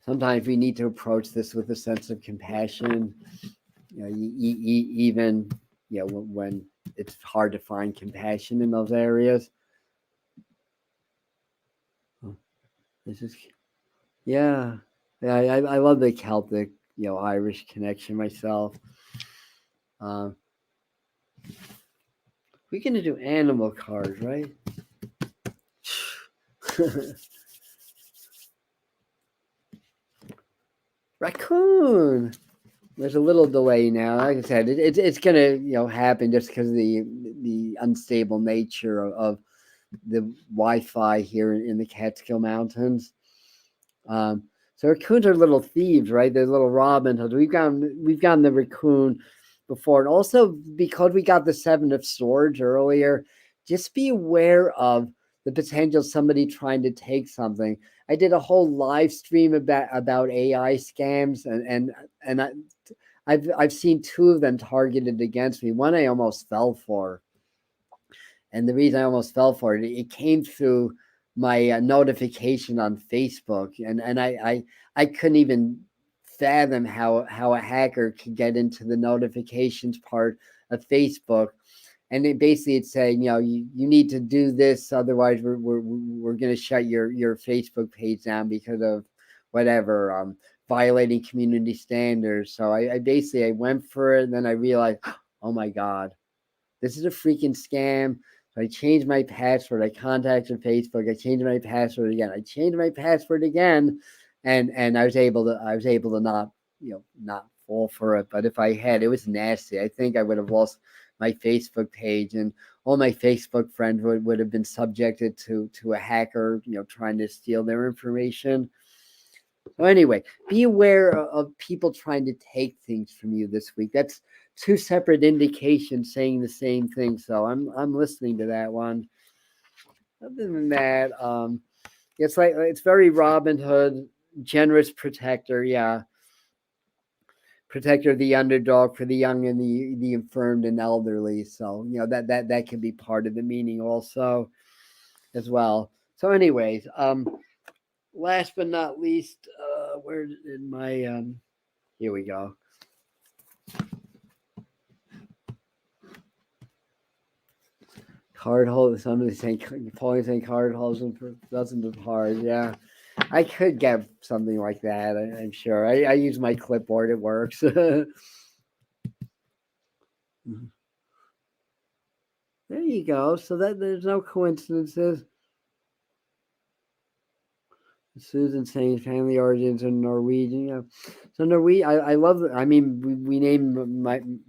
sometimes we need to approach this with a sense of compassion. Even when it's hard to find compassion in those areas. This is, yeah, I love the Celtic, Irish connection myself. Um, we're gonna do animal cards, right? Raccoon. There's a little delay now. Like I said, it's gonna happen just because of the unstable nature of the Wi-Fi here in the Catskill Mountains. Um, so raccoons are little thieves, right? They're little Robin Hoods. We've gotten the raccoon before, and also because we got the Seven of Swords earlier, just be aware of the potential of somebody trying to take something. I did a whole live stream about AI scams, and I've seen two of them targeted against me. One I almost fell for, and the reason I almost fell for it, it came through my notification on Facebook, and I couldn't even fathom how a hacker could get into the notifications part of Facebook. And it's saying, you need to do this, otherwise we're going to shut your Facebook page down because of whatever, violating community standards. So I went for it, and then I realized, oh my God, this is a freaking scam. So I changed my password. I contacted Facebook. I changed my password again. I changed my password again, and I was able to not fall for it. But if I had, it was nasty. I think I would have lost my Facebook page, and all my Facebook friends would have been subjected to a hacker, trying to steal their information. So anyway, be aware of people trying to take things from you this week. That's two separate indications saying the same thing. So I'm listening to that one. Other than that, it's very Robin Hood, generous protector. Yeah, protector of the underdog, for the young and the infirmed and elderly. So that can be part of the meaning also, as well. So anyways, last but not least, where did my here we go. Card holders. Somebody saying, Pauline saying card holders for dozens of cards. Yeah, I could get something like that. I'm sure. I use my clipboard. It works. There you go. So that there's no coincidences. Susan saying family origins are Norwegian. Yeah. So Norwegian, I love. I mean, we named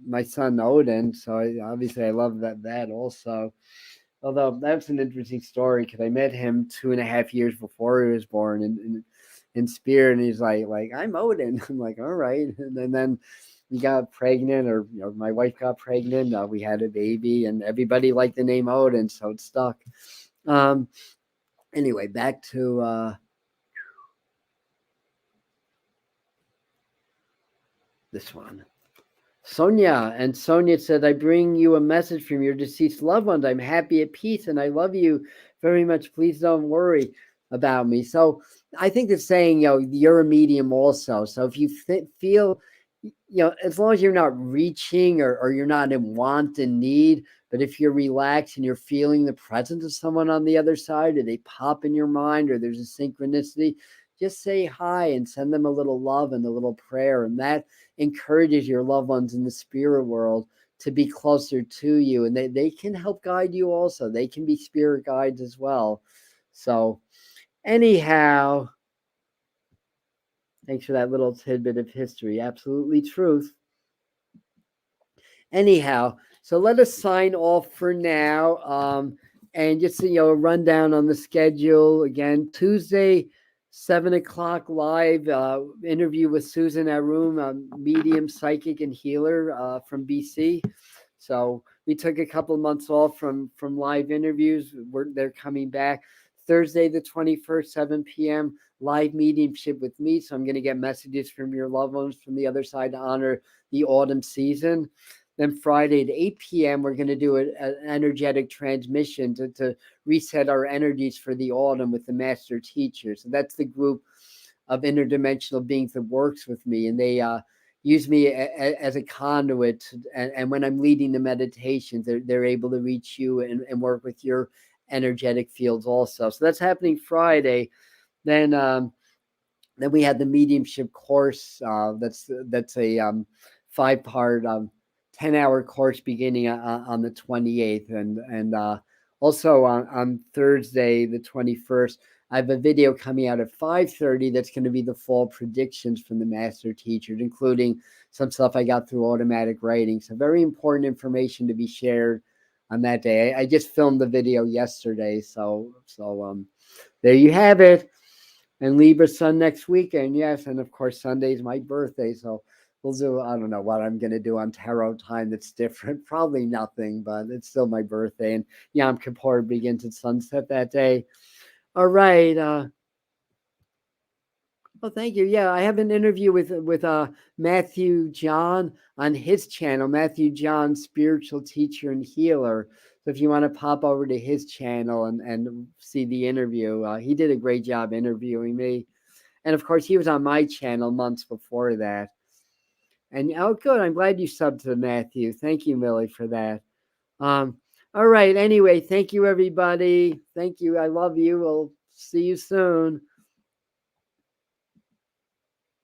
my son Odin, so obviously I love that also. Although that's an interesting story, because I met him 2.5 years before he was born in spirit, and he's like I'm Odin. I'm like, all right, and then we got pregnant, or my wife got pregnant. We had a baby, and everybody liked the name Odin, so it stuck. Anyway, back to this one. Sonia said, I bring you a message from your deceased loved ones. I'm happy at peace, and I love you very much. Please don't worry about me. So I think it's saying, you're a medium also. So if you feel, as long as you're not reaching, or you're not in want and need, but if you're relaxed and you're feeling the presence of someone on the other side, or they pop in your mind, or there's a synchronicity, just say hi and send them a little love and a little prayer. And that encourages your loved ones in the spirit world to be closer to you. And they can help guide you also. They can be spirit guides as well. So anyhow, thanks for that little tidbit of history. Absolutely truth. Anyhow, so let us sign off for now. And just a rundown on the schedule. Again, Tuesday, 7 o'clock live interview with Susan Arum, medium, psychic, and healer from BC. So we took a couple of months off from live interviews. They're coming back. Thursday the 21st, 7 p.m., live mediumship with me. So I'm going to get messages from your loved ones from the other side to honor the autumn season. Then Friday at 8 p.m., we're going to do an energetic transmission to reset our energies for the autumn with the master teacher. So that's the group of interdimensional beings that works with me. And they use me as a conduit. And when I'm leading the meditations, they're able to reach you and work with your energetic fields also. So that's happening Friday. Then then we had the mediumship course. That's a 5-part, 10-hour course beginning on the 28th, and also on Thursday the 21st. I have a video coming out at 5:30 that's going to be the fall predictions from the master teachers, including some stuff I got through automatic writing. So very important information to be shared on that day. I just filmed the video yesterday, so there you have it. And Libra Sun next weekend, yes. And of course, Sunday's my birthday, so we'll do. I don't know what I'm going to do on tarot time that's different. Probably nothing, but it's still my birthday, and Yom Kippur begins at sunset that day. All right. Well, thank you. Yeah, I have an interview with Matthew John on his channel, Matthew John, spiritual teacher and healer. So if you want to pop over to his channel and see the interview, he did a great job interviewing me. And of course, he was on my channel months before that. And oh, good. I'm glad you subbed to Matthew. Thank you, Millie, for that. Um, all right. Anyway, thank you, everybody. Thank you. I love you. We'll see you soon.